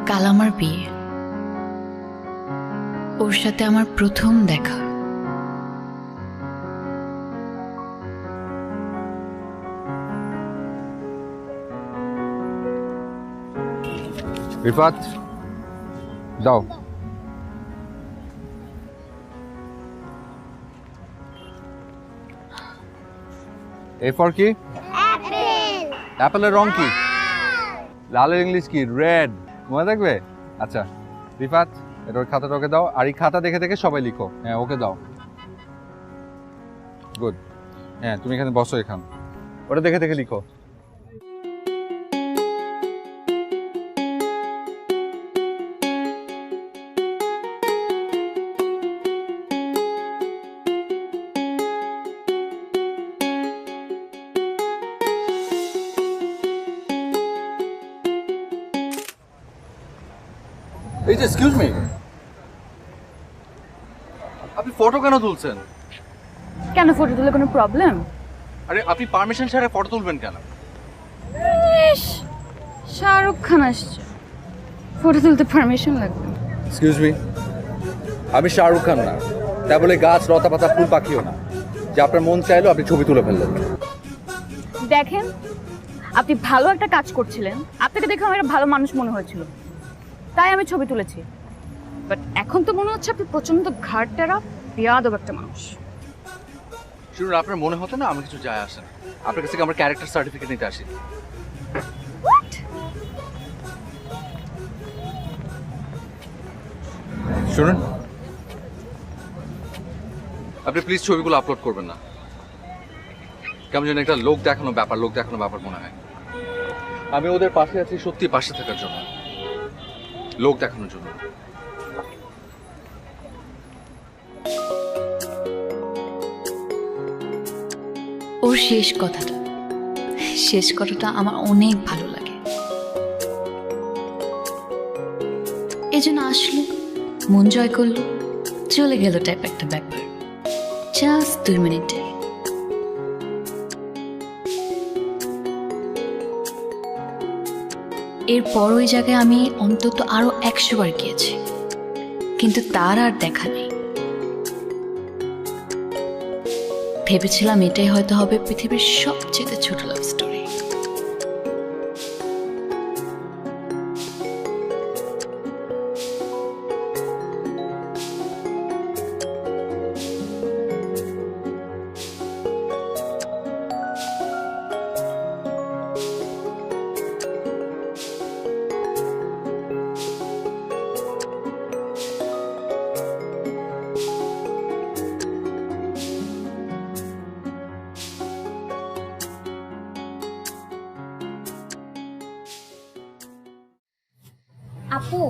কাল আমার বিয়ে, ওর সাথে আমার প্রথম দেখা। রিফাত যাও। এ ফর কি? অ্যাপেলের রং কি? লালের ইংলিশ কি? রেড। মনে থাকবে? আচ্ছা রিফাত, এটা ওর খাতাটা ওকে দাও, আর এই খাতা দেখে দেখে সবাই লিখো। হ্যাঁ ওকে দাও। গুড। হ্যাঁ তুমি এখানে বসো, এখান ওটা দেখে দেখে লিখো। এই যে এক্সকিউজ মি, আপনি ফটো কেন তুলছেন? কেন ফটো তুলে কোনো প্রবলেম? আরে আপনি পারমিশন ছাড়া ফটো তুলবেন কেন? শাহরুখ খান আসছে, ফটো তুলতে পারমিশন লাগবে? এক্সকিউজ মি, আমি শাহরুখ খান না, তাই বলে গাছ লতা পাতা ফুল পাখিও না যে আপনার মন চাইলো আপনি ছবি তুলে ফেললেন। দেখেন, আপনি ভালো একটা কাজ করছিলেন, আপনাকে দেখে আমার একটা ভালো মানুষ মনে হয়েছিল, তাই আমি ছবি তুলেছি। বাট এখন তো মনে হচ্ছে আপনি প্রচন্ড ঘাটতেরা বেয়াদব একটা মানুষ। শুনুন, আপনার মনে হতো না আমি কিছু যায় আসে না, আপনার কাছ থেকে আমার ক্যারেক্টার সার্টিফিকেট নিতে আসি। হোয়াট? শুনুন, আপনি প্লিজ ছবিগুলো আপলোড করবেন না। কেমন যেন একটা লোক দেখানো ব্যাপার মনে হয়। আমি ওদের পাশে আছি সত্যি পাশে থাকার জন্য, লোক দেখানোর জন্য। ওর শেষ কথাটা আমার অনেক ভালো লাগে, এজন্য আসলো, মন জয় করলো, চলে গেল টাইপ একটা ব্যাপার, জাস্ট 2 মিনিটে। এরপর ওই জায়গায় আমি অন্তত আরো 100 বার গিয়েছি, কিন্তু তার আর দেখা নেই। ভেবেছিলাম এটাই হয়তো হবে পৃথিবীর সবচেয়ে ছোট লাভ স্টোরি। আপু,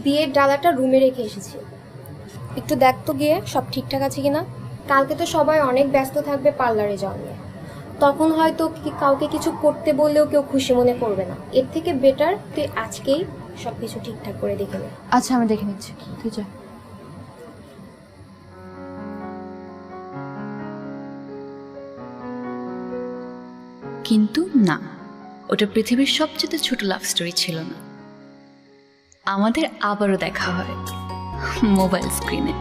বিয়ের ডালাটা রুমে রেখে এসেছি, একটু দেখ তো গিয়ে সব ঠিকঠাক আছে কিনা। কালকে তো সবাই অনেক ব্যস্ত থাকবে পার্লারে যাওয়া নিয়ে, তখন হয়তো কাউকে কিছু করতে বললেও কেউ খুশি মনে করবে না। এর থেকে বেটার তুই আজকেই সব কিছু ঠিকঠাক করে দেখে নে। আচ্ছা আমি দেখে নিচ্ছি, তুই যা। কিন্তু না, ওটা পৃথিবীর সবচেয়ে ছোট লাভ স্টোরি ছিল না। আমাদের আবারও দেখা হয় মোবাইল স্ক্রিনে।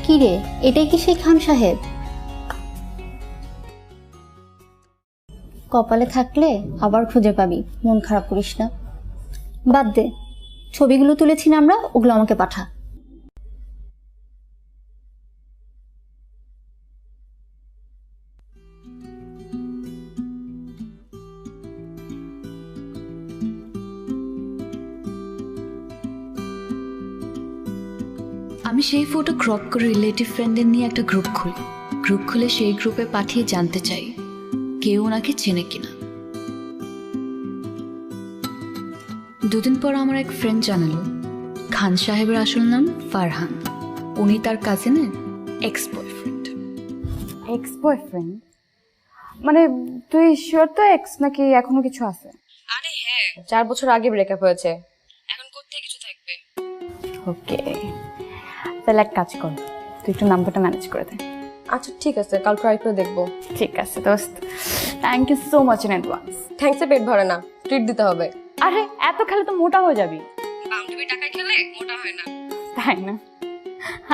কি রে, এটাই কি সেই খান সাহেব? কপালে থাকলে আবার খুঁজে পাবি, মন খারাপ করিস না। বাদ দে, ছবিগুলো তুলেছি না আমরা, ওগুলো আমাকে পাঠা। আমি সেই ফটো ক্রপ করে রিলেটিভ ফ্রেন্ডদের নিয়ে একটা গ্রুপ খুলে সেই গ্রুপে পাঠিয়ে জানতে চাই কেউ ওনাকে চেনে কিনা। দুদিন পর আমার এক ফ্রেন্ড জানালো খান সাহেবের আসল নাম ফারহান, উনি তার কাজিনের এক্স বয়ফ্রেন্ড। মানে তুই শিওর তো এক্স নাকি এখনো কিছু আছে? আরে হ্যাঁ, 4 বছর আগে ব্রেকআপ হয়েছে, এখন কোথায় কিছু থাকবে। ওকে, তাহলে এক কাজ কর, তুই একটু নাম্বারটা ম্যানেজ করে দে। আচ্ছা ঠিক আছে, কাল ট্রাই করে দেখবো। ঠিক আছে দোস্ত, thank you so much in advance. থ্যাঙ্কসে পেট ভরে না, ট্রিট দিতে হবে। আরে এত খেলে তো মোটা হয়ে যাবি। বান্ধবী টাকা খেলে মোটা হয় না, তাই না?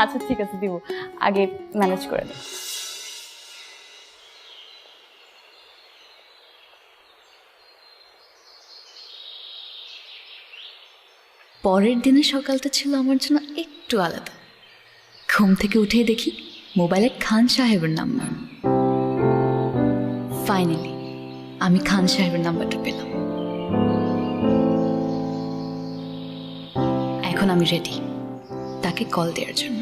আচ্ছা ঠিক আছে, দিব, আগে ম্যানেজ করে দে। পরের দিনের সকালটা ছিল আমার জন্য একটু আলাদা। ঘুম থেকে উঠেই দেখি মোবাইলে খান সাহেবের নাম্বার। ফাইনালি আমি খান সাহেবের নাম্বারটা পেলাম। এখন আমি রেডি তাকে কল দেওয়ার জন্য।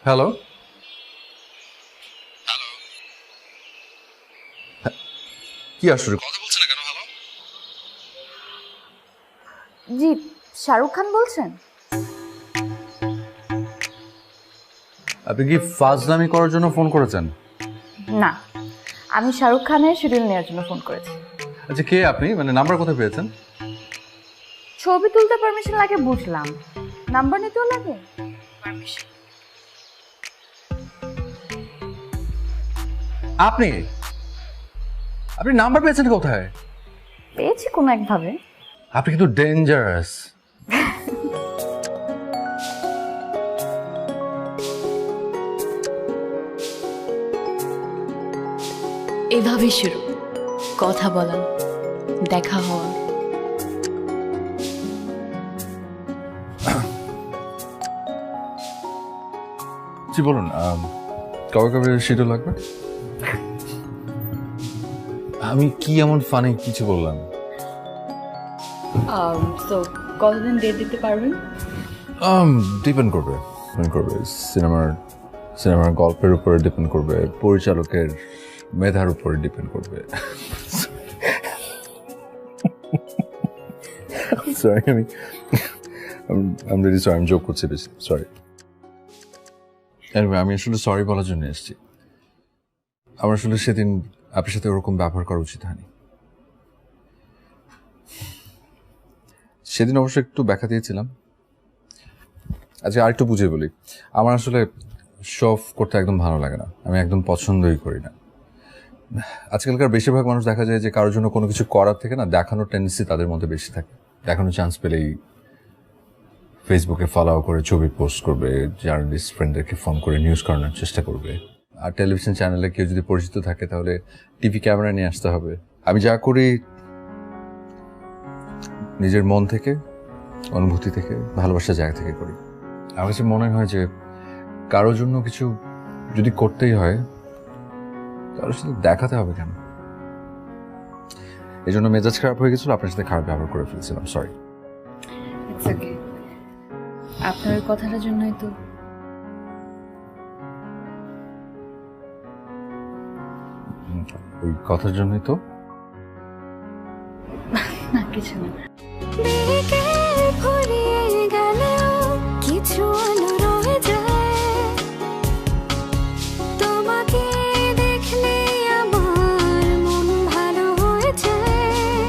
হ্যালো, কি আসলে কথা বলছেন না কেন? হ্যালো, জি শাহরুখ খান বলছেন? আপনি কি ফাজলামি করার জন্য ফোন করেছেন? না, আমি শাহরুখ খানের শিডিউল নেওয়ার জন্য ফোন করেছি। আচ্ছা, কে আপনি? মানে নাম্বার কোথায় পেয়েছেন? ছবি তুলতে পারমিশন লাগে বুঝলাম, নাম্বার নিতেও লাগে পারমিশন। আপনি আপনি নাম্বার পেয়েছেন কোথায়? পেয়েছি কোনো একভাবে। আপনি কিন্তু ডেঞ্জারাস। এভাবে শুরু, কথা বলা, দেখা হওয়া। জি বলুন, কবে কবে শিডিউল লাগবে? আমি কি এমন ফানি কিছু বললাম? তো কতদিন ডেট দিতে পারবেন? ডিপেন্ড করবে সিনেমার গল্পের উপরে ডিপেন্ড করবে, পরিচালকের মেধার উপরে ডিপেন্ড করবে। সরি, আমি জোক করছি বেশি, সরি। আমি আসলে সরি বলার জন্য এসেছি। আমার আসলে সেদিন আপনার সাথে ওরকম ব্যবহার করা উচিত হয়নি। সেদিন অবশ্য একটু ব্যাখ্যা দিয়েছিলাম। আজকে আরেকটু বুঝিয়ে বলি, আমার আসলে শো অফ করতে একদম ভালো লাগে না, আমি একদম পছন্দই করি না। আজকালকার বেশিরভাগ মানুষ দেখা যায় যে কারোর জন্য কোনো কিছু করার থেকে না দেখানোর টেন্ডেন্সি তাদের মধ্যে বেশি থাকে। দেখানোর চান্স পেলেই ফেসবুকে ফলো করে ছবি পোস্ট করবে, জার্নালিস্ট ফ্রেন্ডদেরকে ফোন করে নিউজ করানোর চেষ্টা করবে। আর টেলিভিশন চ্যানেলে কেউ যদি পরিচিত থাকে তাহলে টিভি ক্যামেরা নিয়ে আসতে হবে। আমি যা করি নিজের মন থেকে, অনুভূতি থেকে, ভালোবাসার জায়গা থেকে করি। আমার কাছে মনে হয় যে কারোর জন্য কিছু যদি করতেই হয় তাহলে শুধু দেখাতে হবে কেন? এই জন্য মেজাজ খারাপ হয়ে গেছিল, আপনার সাথে খারাপ ব্যবহার করে ফেলছিলাম, সরি। ইটস ওকে, আপনার ওই কথাটার জন্যই তো। ওই কথার জন্যই তো না, কিছু না। কিছু আলো রয়ে যায় তোমাকে দেখলে আমার মন ভালো হয়ে যায়।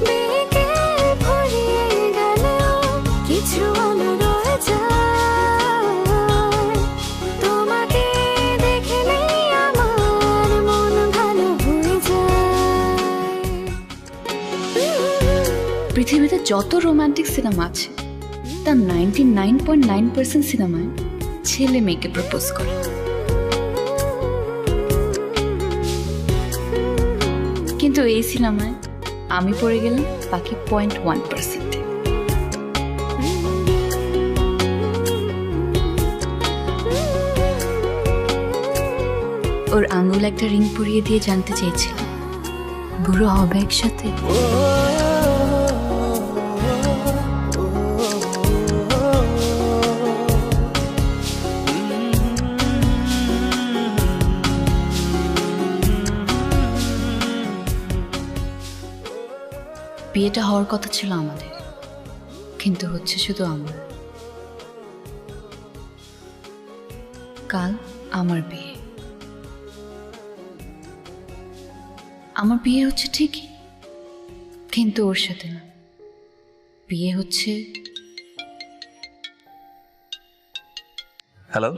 বিকেল ফুরিয়ে গেলেও কিছু আলো রয়ে যায় তোমাকে দেখলে আমার মন ভালো হয়ে যায়। পৃথিবীতে যত রোমান্টিক সিনেমা আছে তার 99.9% সিনেমায় ছেলে মেয়েকে প্রপোজ করে। কিন্তু এই সিনেমায় আমি পড়ে গেলাম বাকি 0.1%। ওর আঙুল একটা রিং পরিয়ে দিয়ে জানতে চেয়েছিলাম বুড়ো হবে একসাথে। বিয়েটা হওয়ার কথা ছিল আমাদের, কিন্তু হচ্ছে শুধু আমার। কাল আমার বিয়ে। আমার বিয়ে হচ্ছে ঠিকই, কিন্তু ওর সাথে না। বিয়ে হচ্ছে। হ্যালো,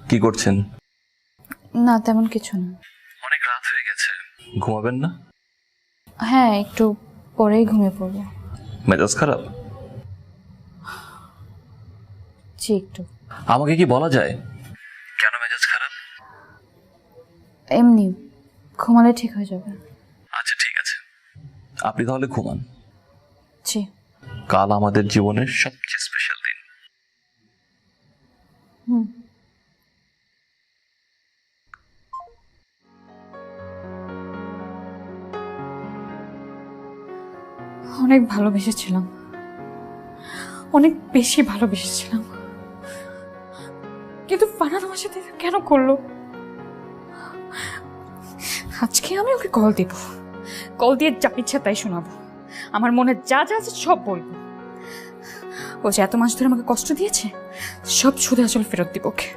কি করছেন? না তেমন কিছু না। অনেক রাত হয়ে গেছে, ঘুমাবেন না? হ্যাঁ, একটু পরেই ঘুমিয়ে পড়বো। মেজাজ খারাপ? জি একটু। আমাকে কি বলা যায় কেন মেজাজ খারাপ? এমনি ঘুমালে ঠিক হয়ে যাবে। আচ্ছা ঠিক আছে, আপনি তাহলে ঘুমান। জি। কাল আমাদের জীবনের সবচেয়ে স্পেশাল দিন। হুম। অনেক ভালোবেসেছিলাম, অনেক বেশি ভালোবেসেছিলাম, কিন্তু ফারহান আমার সাথে এটা কেন করলো? আজকে আমি ওকে কল দেব, কল দিয়ে যা ইচ্ছা তাই শোনাবো, আমার মনে যা যা আছে সব বলবো। ও যে এত মাস ধরে আমাকে কষ্ট দিয়েছে, সব সুদে আসলে ফেরত দিব ওকে।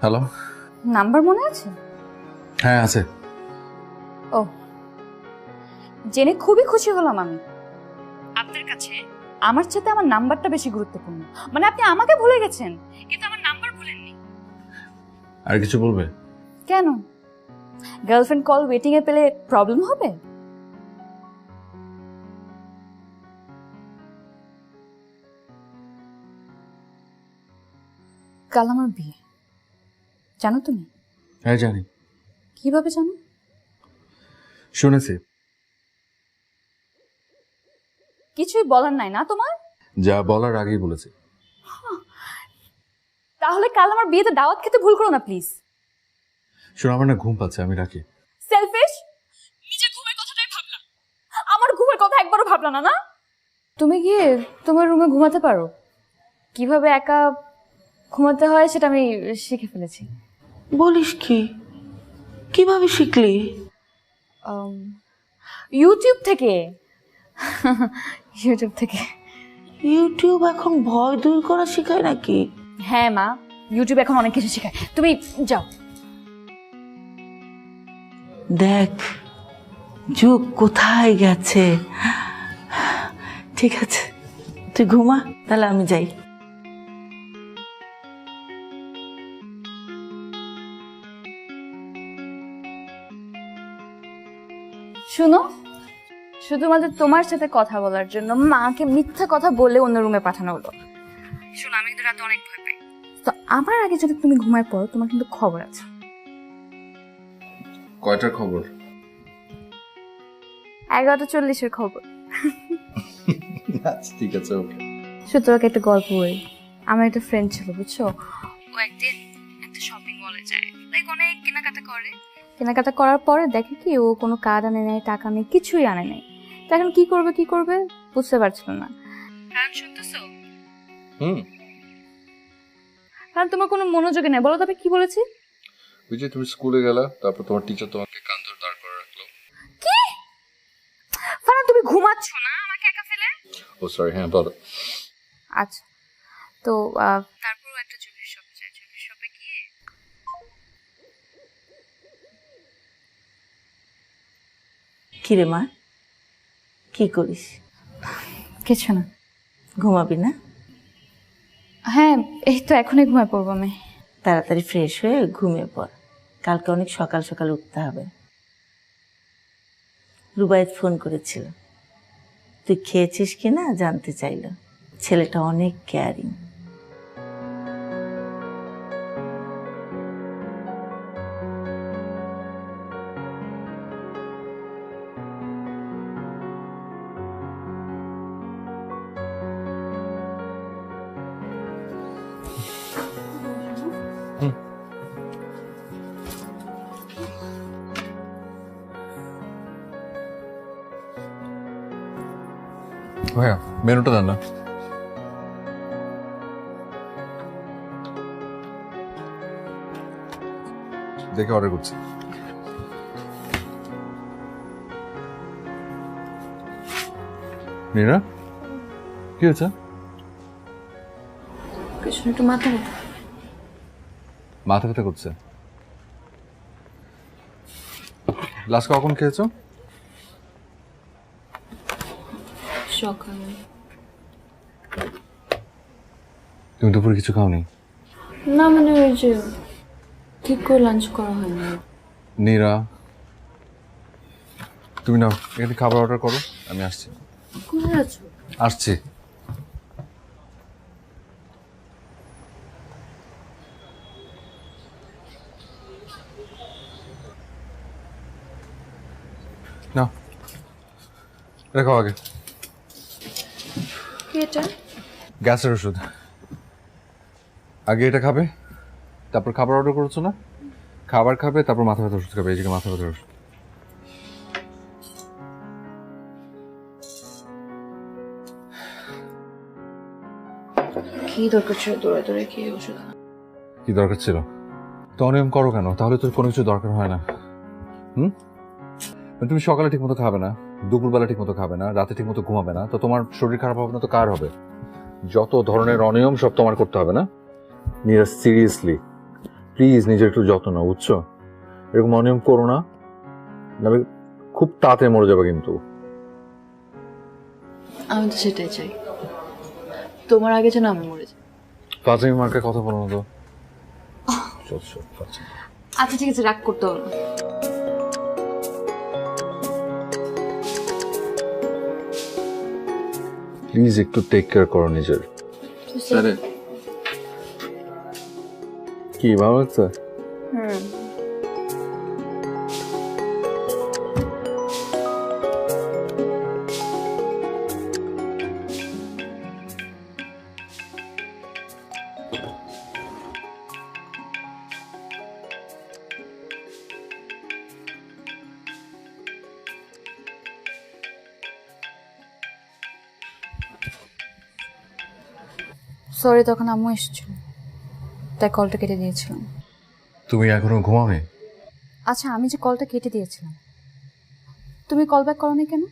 হ্যালো। নাম্বার মনে আছে? হ্যাঁ আছে। ও, জেনে খুবই খুশি হলাম আমি। আপনার কাছে আমার সাথে আমার নাম্বারটা বেশি গুরুত্বপূর্ণ। মানে আপনি আমাকে ভুলে গেছেন, কিন্তু আমার নাম্বার ভুলেননি। আর কিছু বলবে? কেন? গার্লফ্রেন্ড কল ওয়েটিং এ পেলে প্রবলেম হবে? কাল আমার বিয়ে, জানো তুমি? হ্যাঁ জানি। কিভাবে জানো? শুনেছি। কিছুই বলার নাই না তোমার? যা বলার আগেই বলেছি। তাহলে কাল আমার বিয়েতে দাওয়াত খেতে ভুল করো না প্লিজ। শোনো, আমার না ঘুম পাচ্ছে, আমি রাখি। সেলফিশ, নিজের ঘুমের কথাটাই ভাবলা, আমার ঘুমের কথা একবারও ভাবলা না। না, তুমি গিয়ে তোমার রুমে ঘুমাতে পারো। কিভাবে একা ঘুমাতে হয় সেটা আমি শিখে ফেলেছি। বলিস কি? কিভাবে শিখলি? ইউটিউব থেকে। ইউটিউব থেকে। ইউটিউব এখন ভয় দূর করা শেখায় নাকি? হ্যাঁ মা, ইউটিউব এখন অনেক কিছু শেখায়, তুমি যাও। দেখ যুগ কোথায় গেছে। ঠিক আছে, তুই ঘুমা, তাহলে আমি যাই। শুনো, শুধুমাত্র তোমার সাথে কথা বলার জন্য মাকে মিথ্যা কথা বলে অন্য রুমে পাঠানো হলো। শোনো, আমি কিন্তু রাতে অনেক ভয় পাই, তো আমার আগে যদি তুমি ঘুমায় পড়ো, তোমার কিন্তু খবর আছে। কয়টার খবর? 11:40 খবর। আচ্ছা ঠিক আছে, ওকে। শুধু তোমাকে একটা গল্প বলি। আমার একটা ফ্রেন্ড ছিল, বুঝছো? ও একদিন একটা শপিং মলে যায়, লাইক অনেক কেনাকাটা করে। কেনাকাটা করার পরে দেখে কি ও কোনো কার্ড আনে নাই, টাকা নেই, কিছুই আনে নাই। তো এখন কি করবে বুঝতে পারছিল না। কারণ শুনতেছো? কারণ তোমার কোনো মনোযোগী নেই। বলো তবে কি বলেছি? ওই যে তুমি স্কুলে গেলা, তারপর তোমার টিচার তোমাকে কান ধরে দাঁড় করে রাখলো। কি? ফারান, তুমি ঘুমাচ্ছ না আমাকে একা ফেলে? ও সরি, হ্যাঁ বলো। আচ্ছা, তো তারপর একটা জুয়েলারি শপে যায়। জুয়েলারি শপে গিয়ে কিরে মা, কি করিস? কিছু না। ঘুমাবি না? হ্যাঁ, এই তো এখনই ঘুমায় পড়বো আমি। তাড়াতাড়ি ফ্রেশ হয়ে ঘুমিয়ে পড়, কালকে অনেক সকাল সকাল উঠতে হবে। রুবায়েত ফোন করেছিল, তুই খেয়েছিস কিনা জানতে চাইল। ছেলেটা অনেক কেয়ারিং। ভাইয়া মেনুটা দেন না। দেখে অর্ডার করছি। মীরা কি হয়েছে? কিছু একটু মাথা ব্যথা। মাথা ব্যথা করছে? লাস্ট কখন খেয়েছো? সকালে। তুমি দুপুরে কিছু খাওনি? না মানে ওই যে ঠিক করে লাঞ্চ করা হয়নি। নীরা তুমি নাও, এখানে খাবার অর্ডার করো, আমি আসছি। কোথায় আছো? আসছি। নাও এটা খাও আগে। কি এটা? গ্যাসের ওষুধ। আগে এটা খাবে, তারপর খাবার অর্ডার করেছো না, খাবার খাবে, তারপর মাথা ব্যথার ওষুধ খাবে। এই যে মাথা ব্যথার ওষুধ। কি দরকার ছিল দৌড়ে দৌড়ে খেয়ে ওষুধ আনা? কি দরকার ছিল? তো অনিয়ম করো কেন? তাহলে তোর কোনো কিছু দরকার হয় না। তুমি সকালে ঠিক মতো খাবে না, দুপুরবেলা ঠিক মতো খাবে না, রাতে ঠিক মতো ঘুমাবে না, তো তোমার শরীর খারাপ হবে না তো কার হবে? যত ধরনের অনিয়ম সব তোমার করতে হবে না। নীরা সিরিয়াসলি প্লিজ নিজের একটু যত্ন নাও, বুঝছো? এরকম অনিয়ম করো না, নাহলে খুব তাড়াতাড়ি মরে যাবে কিন্তু। আমি তো সেটাই চাই, তোমার আগে যেন আমি মরে যাই। ফাজিল মার্কে কথা বলো না তো। আচ্ছা ঠিক আছে, রাগ করতে হবে না। প্লিজ একটু টেক কেয়ার করো নিজের। কি ভালো লাগছে? সরি, তখন আম্মু এসেছিল তাই কলটা কেটে দিয়েছিলাম। তুমি এখনো ঘুমাবে? আচ্ছা, আমি যে কলটা কেটে দিয়েছিলাম, তুমি কল ব্যাক করোনি কেন?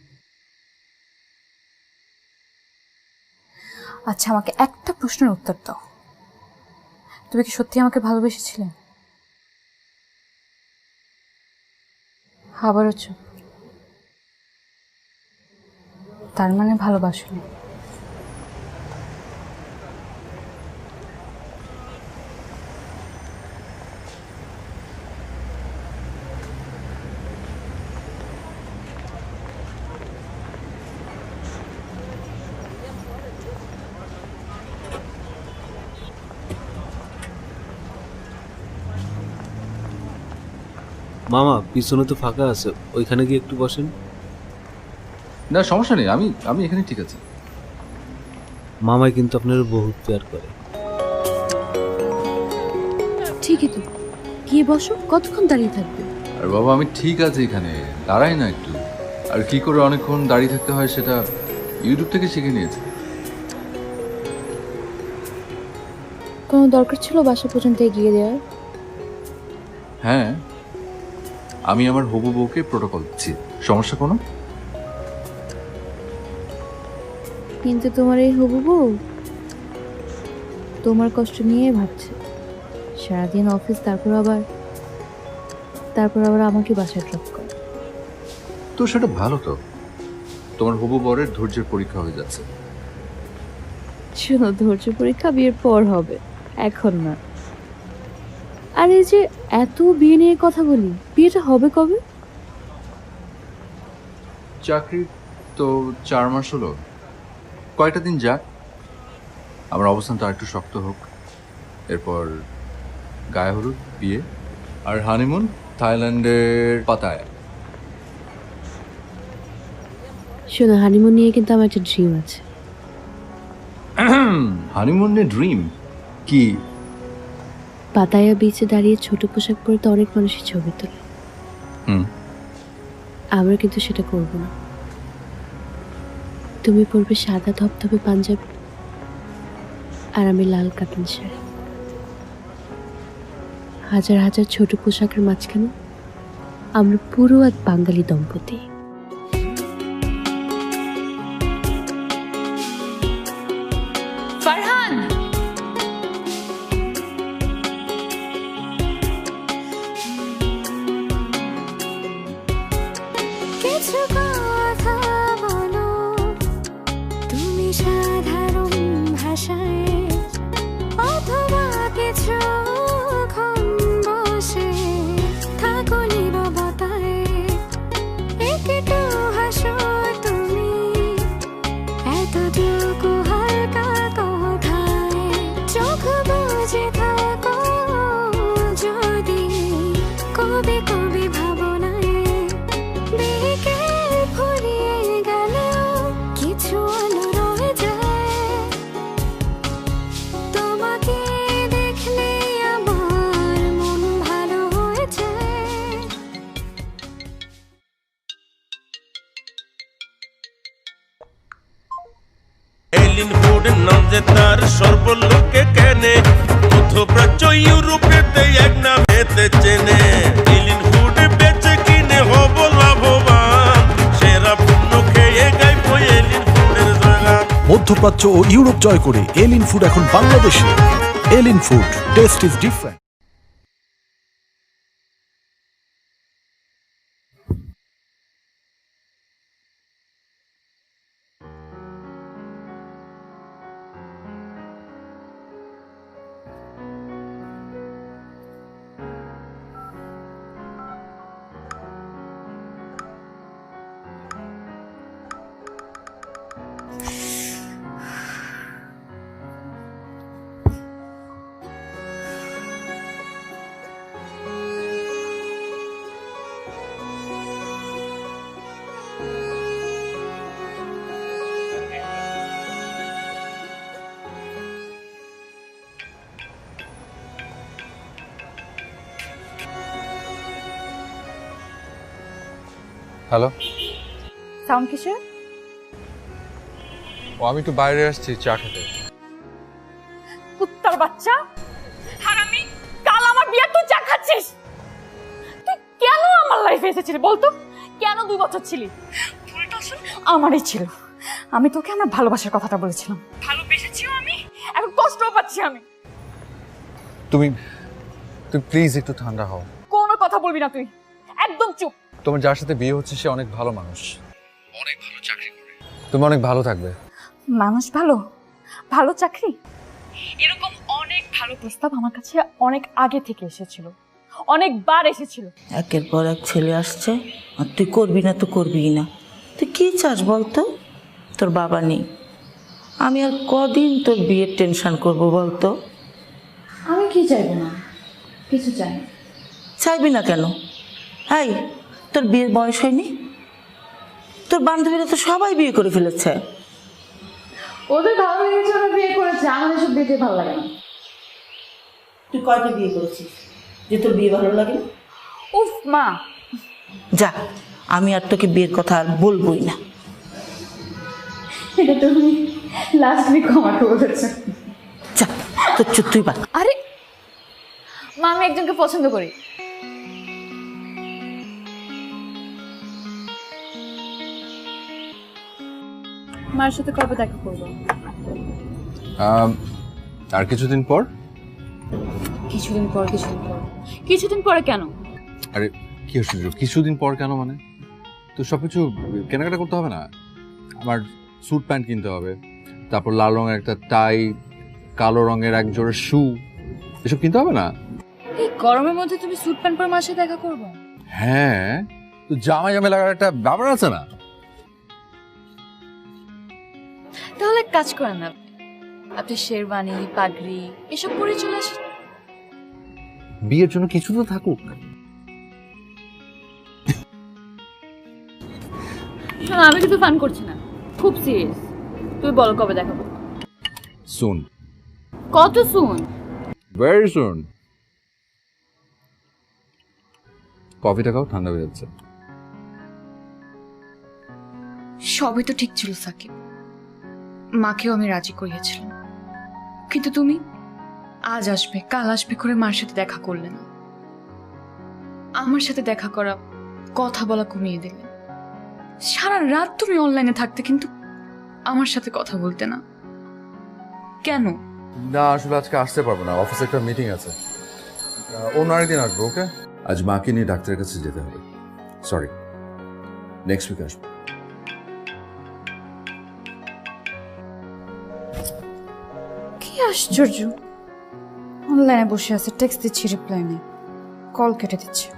আচ্ছা, আমাকে একটা প্রশ্নের উত্তর দাও, তুমি কি সত্যি আমাকে ভালোবেসেছিলে? আবারও চুপ। তার মানে ভালোবাসোনি। মামা পিছনে তো ফাঁকা আছে, ওইখানে গিয়ে একটু বসেন। না সমস্যা নেই, আমি এখানে ঠিক আছে। মামাই কিন্তু আপনার বহুত প্যার করে। ঠিকই তো, গিয়ে বসো, কতক্ষণ দাঁড়িয়ে থাকবে? আর বাবা আমি ঠিক আছে এখানে, দাঁড়াই না একটু। আর কি করে অনেকক্ষণ দাঁড়িয়ে থাকতে হয় সেটা ইউটিউব থেকে শিখে নিয়েছি। কোনো দরকার ছিল বাসা পর্যন্ত এগিয়ে দেওয়ার? হ্যাঁ, আমি আমার হবু বউকে প্রোটোকল দিচ্ছি, সমস্যা কোনো? কিন্তু তোমার এই হবু বউ তোমার কষ্ট নিয়ে ভাবছে সারাদিন অফিস, তারপর আবার আমাকে বাসায় ড্রপ করে। তো সেটা ভালো তো, তোমার হবু বরের ধৈর্যের পরীক্ষা হয়ে যাচ্ছে। শোনো, ধৈর্য পরীক্ষা বিয়ের পর হবে, এখন না। আর এই যে এত বিয়ে নিয়ে কথা বলি, বিয়েটা হবে কবে? চাকরি তো 4 মাস হলো, কয়টা দিন যাক, আমার অবস্থানটা একটু শক্ত হোক, এরপর গায়ে হলুদ, বিয়ে আর হানিমুন থাইল্যান্ডের পাতায়। শোনো, হানিমুন নিয়ে কিন্তু আমার একটা ড্রিম আছে। হানিমুন নিয়ে ড্রিম কি? পাতায়া বিচে দাঁড়িয়ে ছোট পোশাক পরে তো অনেক মানুষের ছবি তোলে। আমরা কিন্তু সেটা করব না। তুমি পরবে সাদা ধবধবে পাঞ্জাবি আর আমি লাল কাতান শাড়ি। হাজার হাজার ছোট পোশাকের মাঝখানে আমরা পুরো এক বাঙালি দম্পতি। ফারহান, কিছু কথা বলো তুমি সাধারণ ভাষায়, অথবা কিছুক্ষণ বসে থাকো নীরবতায়। একটু হাসো তুমি এতটুকু হালকা কথায়, চোখ বুজে থাকো যদি কবি কবি ভাবনায়। বিকেল ফুরিয়ে গেলেও কিছু আলো রয়ে যায়, তোমাকে দেখলে আমার মন ভালো হয়ে যায়। এলিন ফুড নাম যে তার সর্বলোকে কেনে, মধ্যপ্রাচ্য ইউরোপেতে এক নামেতে চেনে। এলিন ফুড বেচে কিনে হব লাভবান, সেরা পণ্য খেয়ে গাইব এলিন ফুডের জায়গা। মধ্যপ্রাচ্য ও ইউরোপ জয় করে এলিন ফুড এখন বাংলাদেশে। Elin food, taste is different. Hello, sound কিসের? ও আমি একটু বাইরে আসছি চা খেতে। কুত্তার বাচ্চা, হারামি, কাল আমার বিয়ে তুই চা খাচ্ছিস। তুই কেন আমার লাইফে এসেছিলি বলতো? কেন 2 বছর ছিলি? ভুলটা আসলে আমারই ছিল। আমি তোকে আমার ভালোবাসার কথাটা বলেছিলাম, ভালোবেসেছিও আমি, এখন কষ্টও পাচ্ছি আমি। তুমি প্লিজ একটু ঠান্ডা হও। কোনো কথা বলবি না তুই, একদম চুপ। তোমার যার সাথে বিয়ে হচ্ছে সে অনেক ভালো মানুষ, অনেক ভালো চাকরি করে, তুমি অনেক ভালো থাকবে। মানুষ ভালো, ভালো চাকরি, এরকম অনেক ভালো প্রস্তাব আমার কাছে অনেক আগে থেকে এসেছিল, অনেকবার এসেছিল। একের পর এক ছেলে আসছে আর তুই করবি না তো করবি না। তুই কি চাস বলতো? তোর বাবা নেই, আমি আর কদিন তোর বিয়ের টেনশন করব বলতো? আমি কি চাইবো না, কিছু চাই না। চাইবি না কেন? এই, তোর বিয়ের বয়স হয়নি? তোর বান্ধবীরা তো সবাই বিয়ে করে ফেলেছে। ওদের ভালো লেগেছে, ওরা বিয়ে করেছে, আমাদের সব বিয়েতে ভালো লাগে না। তুই কয়টা বিয়ে করেছিস যে তোর বিয়ে ভালো লাগে না? উফ মা, যা, আমি আর তোকে বিয়ের কথা আর বলবোই না। এটা তুমি লাস্ট উইক আমাকে বলেছো। যা, তোর চুপ তুই বাদ। আরে মা, আমি একজনকে পছন্দ করি। মার সাথে কবে দেখা করবো? আর কিছুদিন পর। কিছুদিন পর? কিছুদিন পরে কেন? আরে কি হচ্ছে, কিছুদিন পর কেন মানে? তো সবকিছু কেনাকাটা করতে হবে না? আমার স্যুট প্যান্ট কিনতে হবে, তারপর লাল রঙের একটা টাই, কালো রঙের এক জোড়া শু, এসব কিনতে হবে না? এই গরমের মধ্যে তুমি স্যুট প্যান্ট পরে মার সাথে দেখা করবো? হ্যাঁ, তো জামাই জামাই লাগার একটা ব্যাপার আছে না? তাহলে এক কাজ করেন না, আপনি শেরওয়ানি পাগড়ি এসব পরে চলে আসেন। বিয়ের জন্য কিছু তো থাকুক। শোনো, আমি কিন্তু ফান করছি না, খুব সিরিয়াস। তুই বল কবে দেখাবো? সুন। কত সুন? Very soon. কফিটা খাও, ঠান্ডা হয়ে যাচ্ছে। সবই তো ঠিক ছিল সাকিব, মাকেও আমি রাজি করিয়েছিলাম, কিন্তু তুমি আজ আসবে কাল আসবে করে মার সাথে দেখা করলে না। আমার সাথে দেখা করা, কথা বলা কমিয়ে দিলে। সারা রাত তুমি অনলাইনে থাকতে, কিন্তু আমার সাথে কথা বলতে না। কেন? না, আসলে আজকে আসতে পারবো না, অফিসে একটা মিটিং আছে। অন্য আরেকদিন আসবো। ওকে? আজ মাকে নিয়ে ডাক্তারের কাছে যেতে হবে। সরি, নেক্সট উইক আসবো। কি আশ্চর্য, অনলাইনে বসে আছে, টেক্সট দিচ্ছি, রিপ্লাই নেই, কল কেটে দিচ্ছে।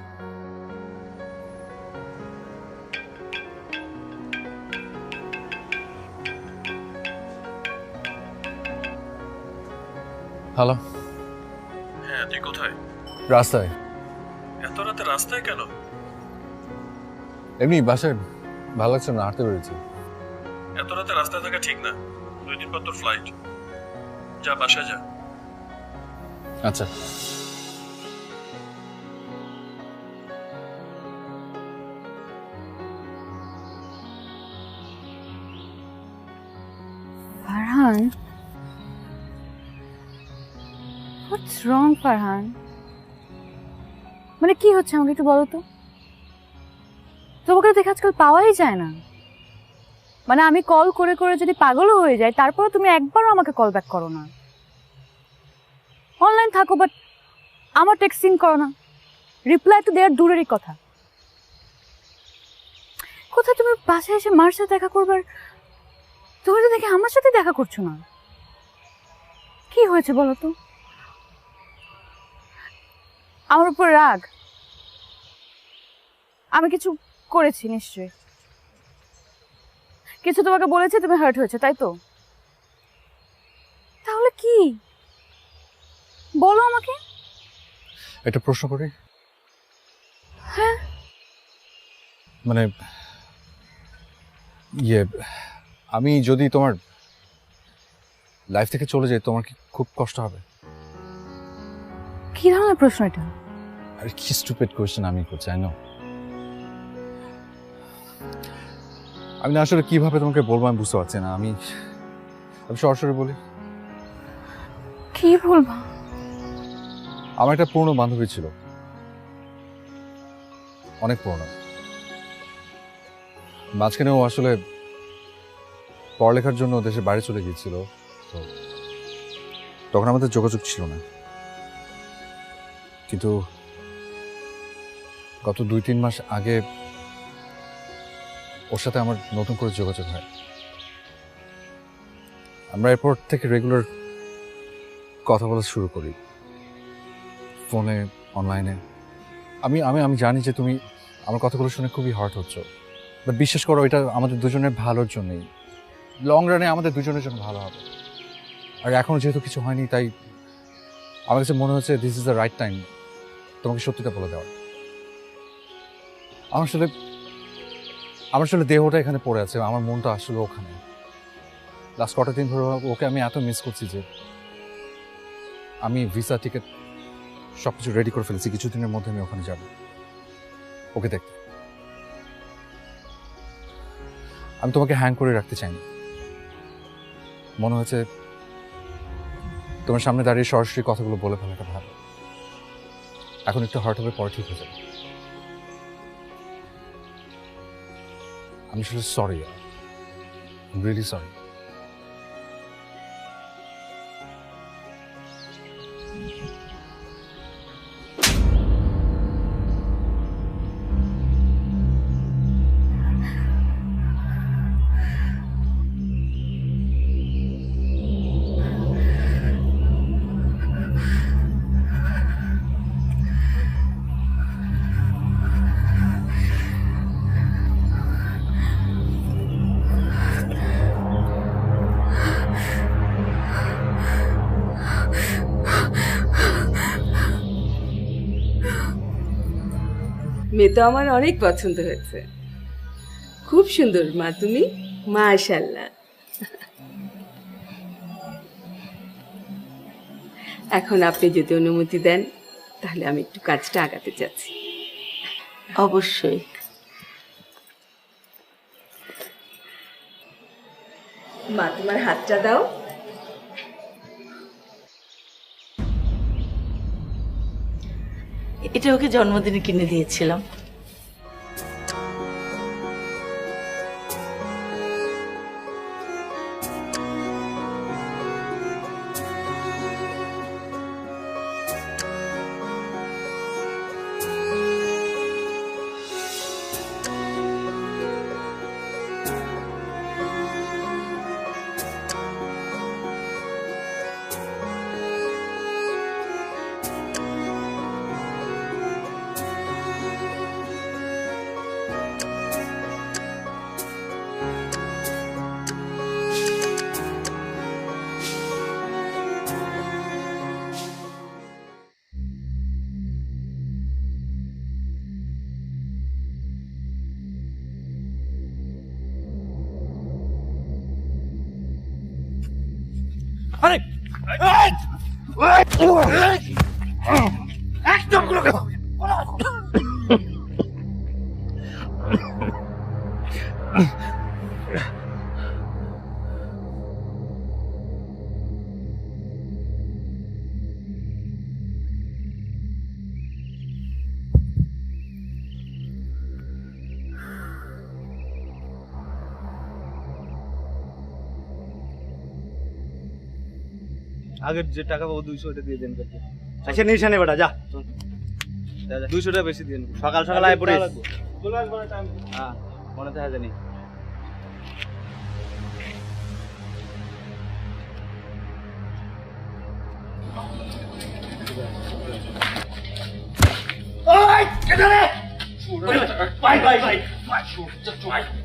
হ্যালো। হ্যাঁ, তুই কোথায়? রাস্তায়। এত রাতে রাস্তায় কেন? এমনি বাসায় ভালো লাগছে না, হাঁটতে পেরেছি। এত রাতে রাস্তায় থাকা ঠিক না, 2 দিন পর তোর ফ্লাইট। যা, বাসায় যা। আচ্ছা। ফারহান, হোয়াটস রং ফারহান? মানে কি হচ্ছে আমাকে একটু বলো তো। তোমাকে দেখে আজকাল পাওয়াই যায় না। মানে আমি কল করে করে যদি পাগলও হয়ে যায়, তারপরে তুমি একবারও আমাকে কল ব্যাক করো না। অনলাইন থাকো বাট আমার টেক্সট সিন করো না, রিপ্লাই তো দেওয়ার দূরেরই কথা। কোথায় তুমি বাসায় এসে মার সাথে দেখা করবার, তুমি তো দেখে আমার সাথে দেখা করছো না। কি হয়েছে বলো তো? আমার উপর রাগ? আমি কিছু করেছি নিশ্চয়ই, কিছু তোমাকে বলেছি, তুমি হার্ট হয়েছে, তাই তো? তাহলে কি বলো আমাকে। একটা প্রশ্ন করি? হ্যাঁ। মানে আমি যদি তোমার লাইফ থেকে চলে যাই, তোমার কি খুব কষ্ট হবে? কি ধরনের প্রশ্ন এটা? আর কি স্টুপিড কোয়েশ্চেন আমি করছি, আই নো। আমি না আসলে কিভাবে তোমাকে বলবো আমি বুঝতে পারছি না। আমি সরাসরি বলি। কি বলবো? আমার একটা পুরনো বান্ধবী ছিল, অনেক পুরনো। মাঝখানে ও আসলে পড়ালেখার জন্য দেশের বাইরে চলে গিয়েছিল, তো তখন আমাদের যোগাযোগ ছিল না। কিন্তু গত 2-3 মাস আগে ওর সাথে আমার নতুন করে যোগাযোগ হয়। আমরা এরপর থেকে রেগুলার কথা বলা শুরু করি, ফোনে, অনলাইনে। আমি আমি আমি জানি যে তুমি আমার কথাগুলো শুনে খুবই হার্ট হচ্ছ, বাট বিশ্বাস করো, এটা আমাদের দুজনের ভালোর জন্যই। লং রানে আমাদের দুজনের জন্য ভালো হবে। আর এখনও যেহেতু কিছু হয়নি, তাই আমার কাছে মনে হচ্ছে this is the right time তোমাকে সত্যিটা বলে দেওয়ার। আমার আসলে দেহটা এখানে পড়ে আছে, আমার মনটা আসলে ওখানে। লাস্ট কটা দিন ধরে ওকে আমি এত মিস করছি যে আমি ভিসা টিকিট সব কিছু রেডি করে ফেলেছি। কিছুদিনের মধ্যে আমি ওখানে যাব ওকে দেখতে। আমি তোমাকে হ্যাং করে রাখতে চাইনি। মনে হচ্ছে তোমার সামনে দাঁড়িয়ে সরাসরি কথাগুলো বলে ফেলাটা ভালো। এখন একটু হার্ট হবে, পরে ঠিক হয়ে যাবে। আমি আসলে সরি, রিয়েলি সরি। মেয়ে তো আমার অনেক পছন্দ হয়েছে। খুব সুন্দর মা তুমি, মাশাআল্লাহ। এখন আপনি যদি অনুমতি দেন তাহলে আমি একটু কাজটা আগাতে চাচ্ছি। অবশ্যই। মা তোমার হাতটা দাও। এটা ওকে জন্মদিনে কিনে দিয়েছিলাম। আরে একদম গুলো আগের যে টাকা পাবো 200 ওটা দিয়ে দেন কাকে। আচ্ছা নিশানে বেটা যা 200 টাকা বেশি দিন। সকাল সকাল আয় পড়িস। চলে আসবো না টাইম। হ্যাঁ মনে থাকে জানি। ওই কেটে রে ভাই ভাই ভাই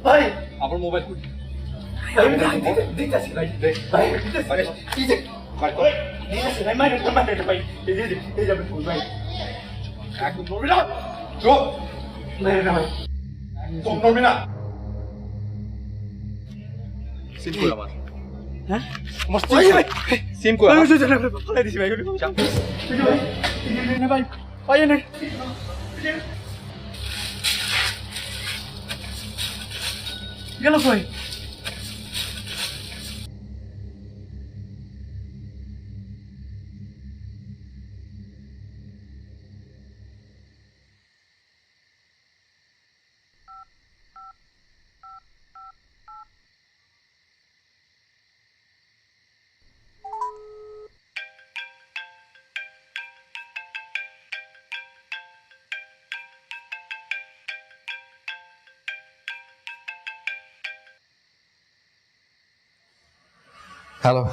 ভাই আমার মোবাইল কই? দিতেছি ভাই ভাই দিতেছি এই যে ভাই দিতেছি ভাই মাইনে ভাই এই যাবে ফুল ভাই একদম নড়বি না চুপ না ভাই একদম নড়বি না সিম কই আমার? হ্যাঁ মস্ত ভাই সিম কই আমি আমার? সুজন ফলাই দিছি ভাই ভাই ভাই না গেল কই হ্যালো।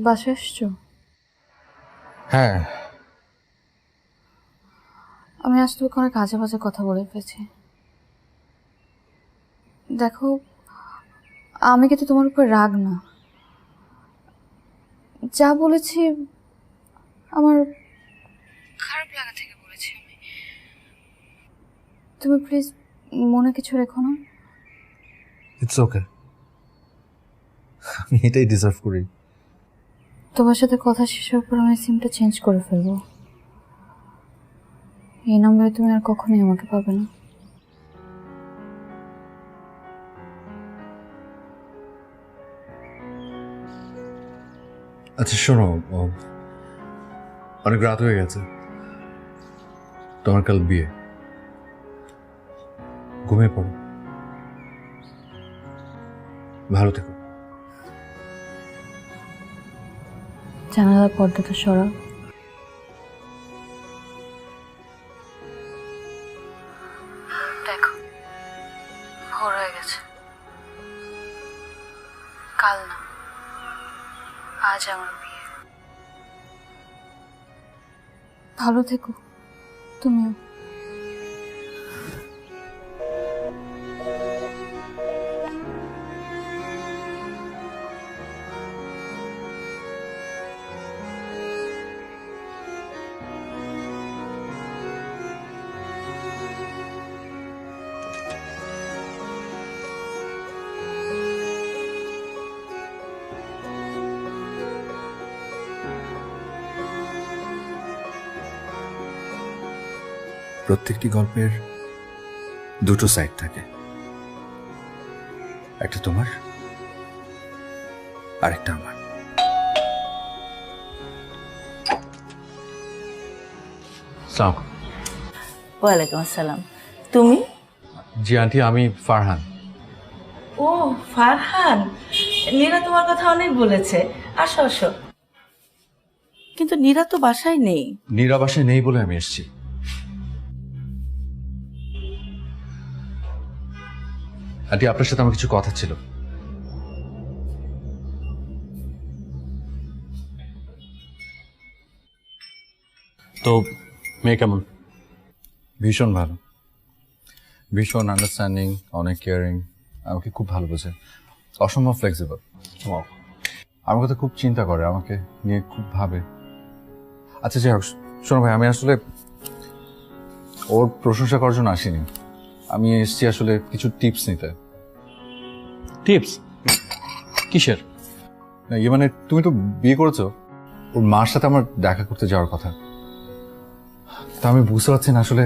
বাসায় এসছো? হ্যাঁ আমি আজ তোকে অনেক আজে বাজে কথা বলে ফেলেছি। দেখো আমি কিন্তু তোমার উপর রাগ না, যা বলেছি আমার খারাপ লাগা থেকে বলেছি আমি। তুমি প্লিজ মনে কিছু রেখো না। ইটস ওকে, আমি এটাই ডিজার্ভ করি। তোমার সাথে কথা শেষের পর আমি সিমটা চেঞ্জ করে ফেলবো। এই নাম্বারে তুমি আর কখনোই আমাকে পাবে না। আচ্ছা শোনো, অনেক রাত হয়ে গেছে, তোমার কাল বিয়ে, ঘুমিয়ে পড়ো, ভালো থেকো। জানালার পর্দাটা সরাও। দেখো ভোর হয়ে গেছে, কাল না আজ আমার বিয়ে। ভালো থেকো তুমিও। প্রত্যেকটি গল্পের দুটো সাইড থাকে, একটা তোমার আরেকটা আমার। ওয়ালাইকুম আসসালাম। তুমি? জি আন্টি, আমি ফারহান। ও ফারহান, নীরা তোমার কথা অনেক বলেছে। আসো আসো। কিন্তু নীরা তো বাসায় নেই। নীরা বাসায় নেই বলে আমি এসেছি। আন্টি, আপনার সাথে আমার কিছু কথা ছিল। তো মেয়ে কেমন? ভীষণ ভালো, ভীষণ আন্ডারস্ট্যান্ডিং, অনেক কেয়ারিং, আমাকে খুব ভালো বোঝে, অসম্ভব ফ্লেক্সিবল। আমার কথা খুব চিন্তা করে, আমাকে নিয়ে খুব ভাবে। আচ্ছা যাই হোক, শোনো ভাই, আমি আসলে ওর প্রশংসা করার জন্য আসিনি, আমি এসেছি আসলে কিছু টিপস নিতে। টিপস কিসের? না ইয়ে মানে, তুমি তো বিয়ে করেছো, ওর মার সাথে আমার দেখা করতে যাওয়ার কথা। তা আমি বুঝতে পারছি না আসলে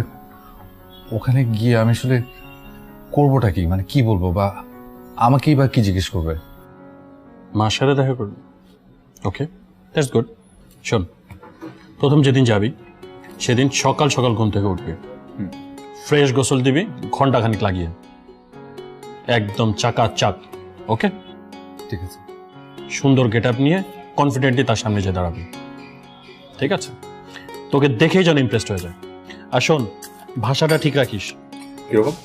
ওখানে গিয়ে আমি আসলে করবোটা কি, মানে কি বলবো, বা আমাকেই বা কি জিজ্ঞেস করবে। মার সাথে দেখা করবি? ওকে, দ্যাটস গুড। শোন, প্রথম যেদিন যাবি সেদিন সকাল সকাল ঘুম থেকে উঠবি, ফ্রেশ গোসল দিবি ঘন্টাখানিক লাগিয়ে, একদম চাকাচাক। ওকে, ঠিক আছে। সুন্দর গেট আপ নিয়ে কনফিডেন্টলি তার সামনে যেয়ে দাঁড়াবি, ঠিক আছে? তোকে দেখেই যেন ইমপ্রেসড হয়ে যায়। আর শোন, ভাষাটা ঠিক রাখিস। কিরকম?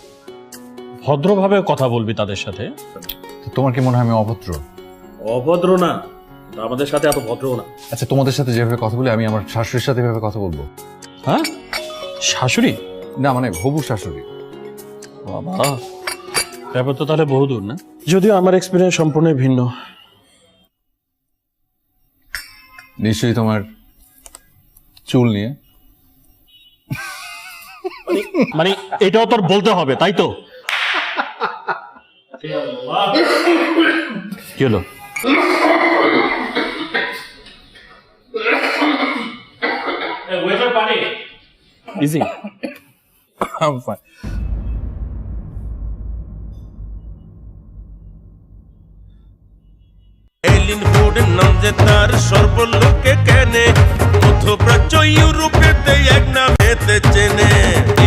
ভদ্রভাবে কথা বলবি তাদের সাথে। তোমার কি মনে হয় আমি অভদ্র? অভদ্র না, আমাদের সাথে এত ভদ্র না। আচ্ছা, তোমাদের সাথে যেভাবে কথা বলি আমি আমার শাশুড়ির সাথে এভাবে কথা বলবো? হ্যাঁ, শাশুড়ি না, মানে হবু শাশুড়ি। বাবা, ব্যাপার তো তাহলে বহুদূর না? যদিও আমার এক্সপিরিয়েন্স সম্পূর্ণ ভিন্ন। নিশ্চয়ই তোমার চুল নিয়ে। মানে এটাও তোর বলতে হবে, তাই তো? কি হলো? ইজি। এলিন ফুড নাম যে তার সর্বলোকে কেনে, মধ্যপ্রাচ্য ইউরোপেতে এক নামেতে চেনে।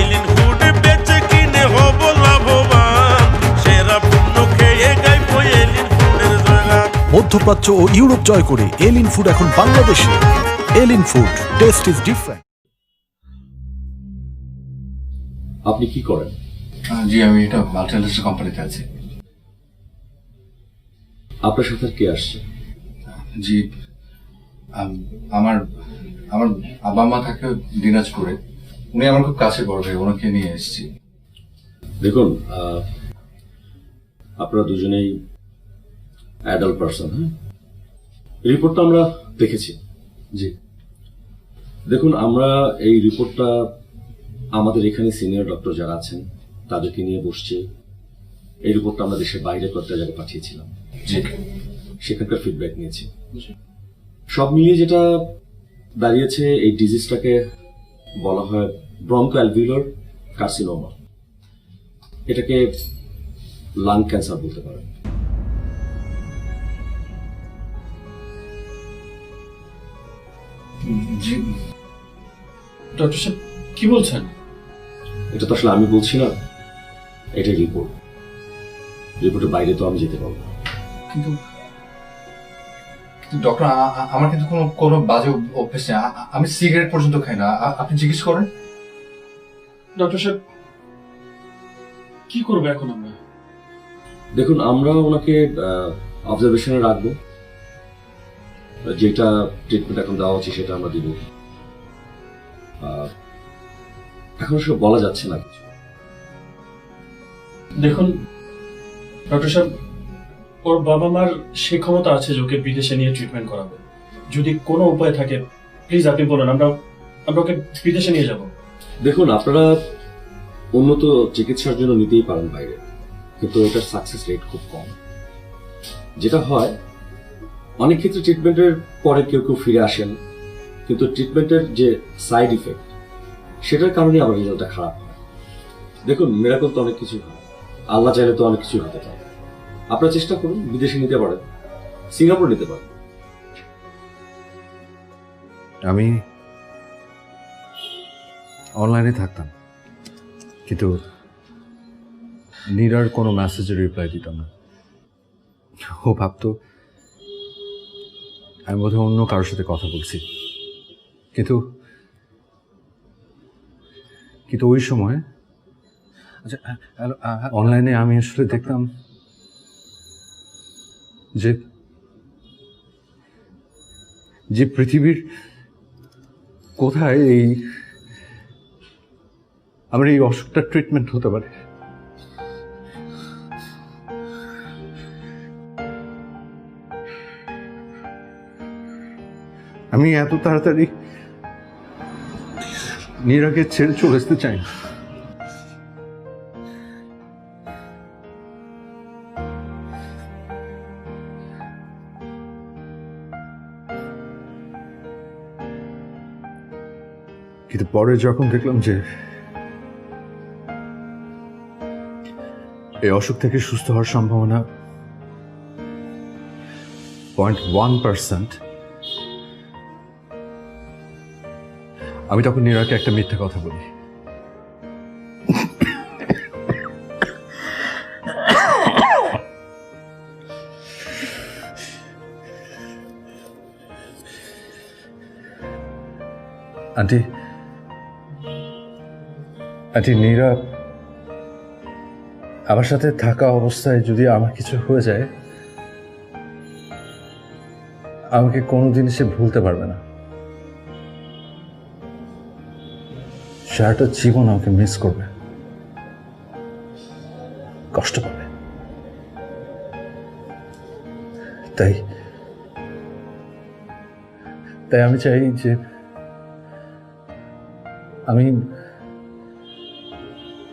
এলিন ফুড বেচে কিনে হব লাভবান, সেরা পণ্য খেয়ে গাইব এলিন ফুডের জয়গান। মধ্যপ্রাচ্য ও ইউরোপ জয় করে এলিন ফুড এখন বাংলাদেশে। Elin food, taste is different. আপনি কি করেন? জি, আমি এটা মাল্টিন্যাশনাল কোম্পানিতে আছি। আপনার সাথে কে আসছে? জি, আমার আমার বাবা মা থাকে দিনাজপুরে, উনি আমার খুব কাছে বড় ভাই, ওনাকে নিয়ে এসেছি। দেখুন, আপনারা দুজনেই অ্যাডাল্ট পারসন। হ্যাঁ, রিপোর্টটা আমরা দেখেছি। জি, দেখুন, আমরা এই রিপোর্টটা আমাদের এখানে সিনিয়র ডক্টর যারা আছেন তাদেরকে নিয়ে বসছি। এই রিপোর্টটা আমরা দেশের বাইরে কয়েকটা জায়গায় পাঠিয়েছিলাম, সেখানকার ফিডব্যাক নিয়েছি। সব মিলিয়ে যেটা দাঁড়িয়েছে, এই ডিজিজটাকে বলা হয় ব্রঙ্কোঅ্যালভিউলার কার্সিনোমা। এটাকে লাং ক্যান্সার বলতে পারেন। জি ডক্টর সাহেব, কি বলছেন? এটা তো আসলে আমি বলছি না, এটা রিপোর্ট। রিপোর্টের বাইরে তো আমি যেতে পারবো না। কিন্তু ডক্টর, আমার কিন্তু কোনো বাজে অভ্যেস নেই, আমি সিগারেট পর্যন্ত খাই না, আপনি জিজ্ঞেস করেন। ডক্টর সাহেব, কি করবো এখন আমরা? দেখুন, আমরা ওনাকে অবজারভেশনে রাখবো, যেটা ট্রিটমেন্ট এখন দেওয়া হচ্ছে সেটা আমরা দিব। এখন সব বলা যাচ্ছে না কিছু। দেখুন ডক্টর সাহেব, ওর বাবা মার সে ক্ষমতা আছে যে ওকে বিদেশে নিয়ে ট্রিটমেন্ট করাবে। যদি কোনো উপায় থাকে প্লিজ আপনি বলুন, আমরা ওকে বিদেশে নিয়ে যাব। দেখুন, আপনারা উন্নত চিকিৎসার জন্য নিতেই পারেন বাইরে, কিন্তু এটার সাকসেস রেট খুব কম। যেটা হয়, অনেক ক্ষেত্রে ট্রিটমেন্টের পরে কেউ কেউ ফিরে আসেন, কিন্তু ট্রিটমেন্টের যে সাইড ইফেক্ট সেটার কারণে আমার রেজাল্টটা খারাপ হয়। দেখুন, মিরাকল তো অনেক কিছু হয়, আল্লাহ চাইলে তো অনেক কিছুই হতে পারে। আপনারা চেষ্টা করুন, বিদেশে নিতে পারেন, সিঙ্গাপুর নিতে পারেন। আমি অনলাইনে থাকতাম, কিন্তু নীরার কোনো মেসেজের রিপ্লাই দিতাম না। ও ভাবতো আমি বোধহয় অন্য কারোর সাথে কথা বলছি, কিন্তু ওই সময় আচ্ছা অনলাইনে আমি আসলে দেখতাম যে পৃথিবীর কোথায় আমার এই অসুখটার ট্রিটমেন্ট হতে পারে। আমি এত তাড়াতাড়ি নীরাকে ছেড়ে চলে আসতে চাই না। কিন্তু পরে যখন দেখলাম যে এই অসুখ থেকে সুস্থ হওয়ার সম্ভাবনা 0.1%, আমি তখন নীরাকে একটা মিথ্যা কথা বলি। আন্টি নীরা আমার সাথে থাকা অবস্থায় যদি আমার কিছু হয়ে যায়, আমাকে কোনোদিন সে ভুলতে পারবে না। সারাটা জীবন আমাকে মিস করবে, কষ্ট পাবে। তাই আমি চাই যে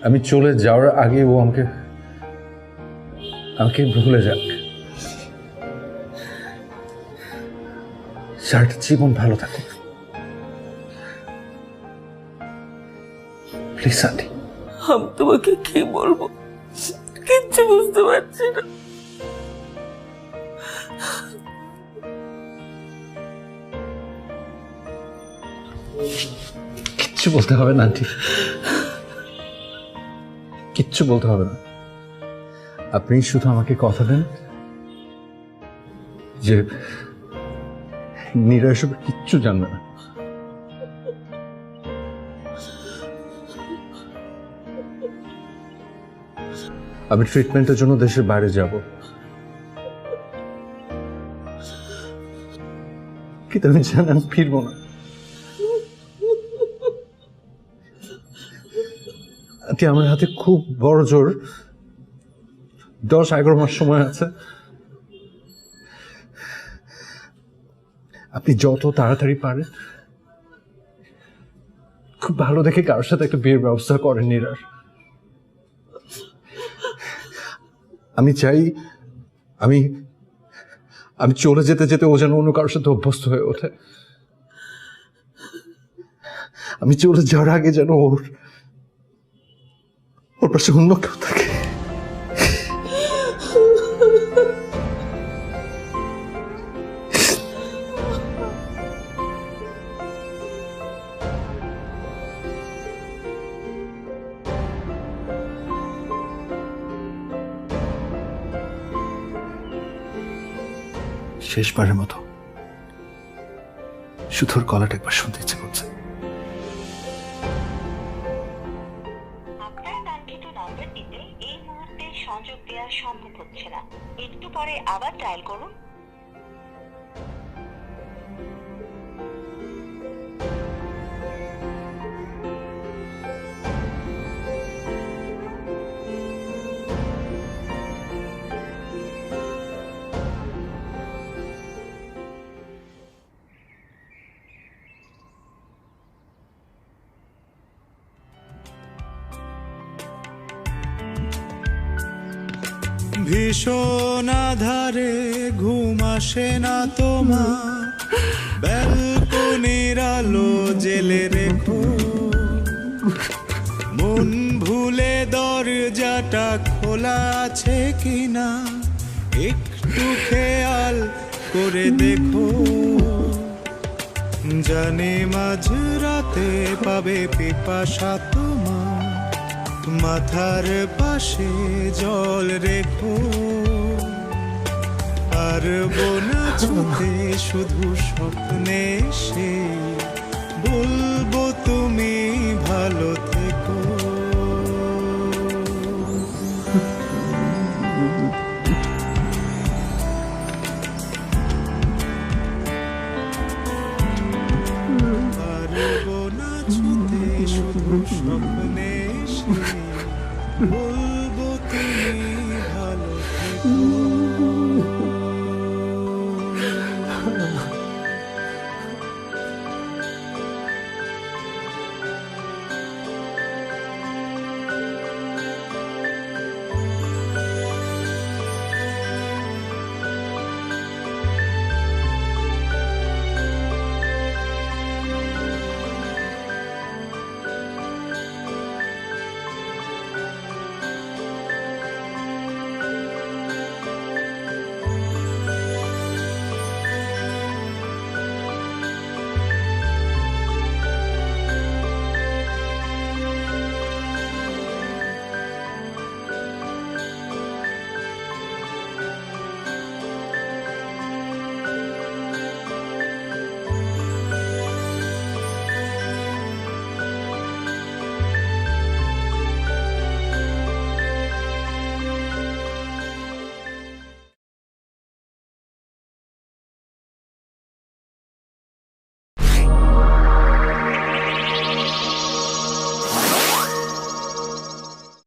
আমি চলে যাওয়ার আগে ও আমাকে ভুলে যাক, সারাটা জীবন ভালো থাকুক। Please aunty. আমি তোমাকে কি বলবো, কিচ্ছু বুঝতে পারছি না। কিচ্ছু বলতে হবে না আন্টি, কিচ্ছু বলতে হবে না। আপনি শুধু আমাকে কথা দেন যে নীরা এসব কিচ্ছু জানবে না। আমি ট্রিটমেন্টের জন্য দেশের বাইরে যাব, কিন্তু আমি জানি আমি ফিরবো না। আমার হাতে খুব বড় জোর 10-11 মাস সময় আছে। আপনি যত তাড়াতাড়ি পারেন খুব ভালো দেখে কারোর সাথে একটা বিয়ের ব্যবস্থা করেন নীরার। আমি চাই আমি চলে যেতে যেতে ও যেন অন্য কারোর সাথে অভ্যস্ত হয়ে ওঠে। আমি চলে যাওয়ার আগে যেন ওর পাশে অন্য কেউ থাকে। শেষবারের মতো শুধু ওর গলাটা একবার শুনতে ইচ্ছে করছে। সংযোগ দেওয়া সম্ভব হচ্ছে না, একটু পরে আবার ডায়াল করুন। ভীষণ আধারে ঘুম আসে না তোমার, ব্যালকনির আলো জেলে রেখো, মন ভুলে দরজাটা খোলা আছে কিনা একটু খেয়াল করে দেখো, জানে মাঝরাতে পাবে পিপাসা তোমার, মাথার পাশে জল রেখো। পারবো না ছুতে শুধু স্বপ্নে সে, বলবো তুমি ভালো থেকো।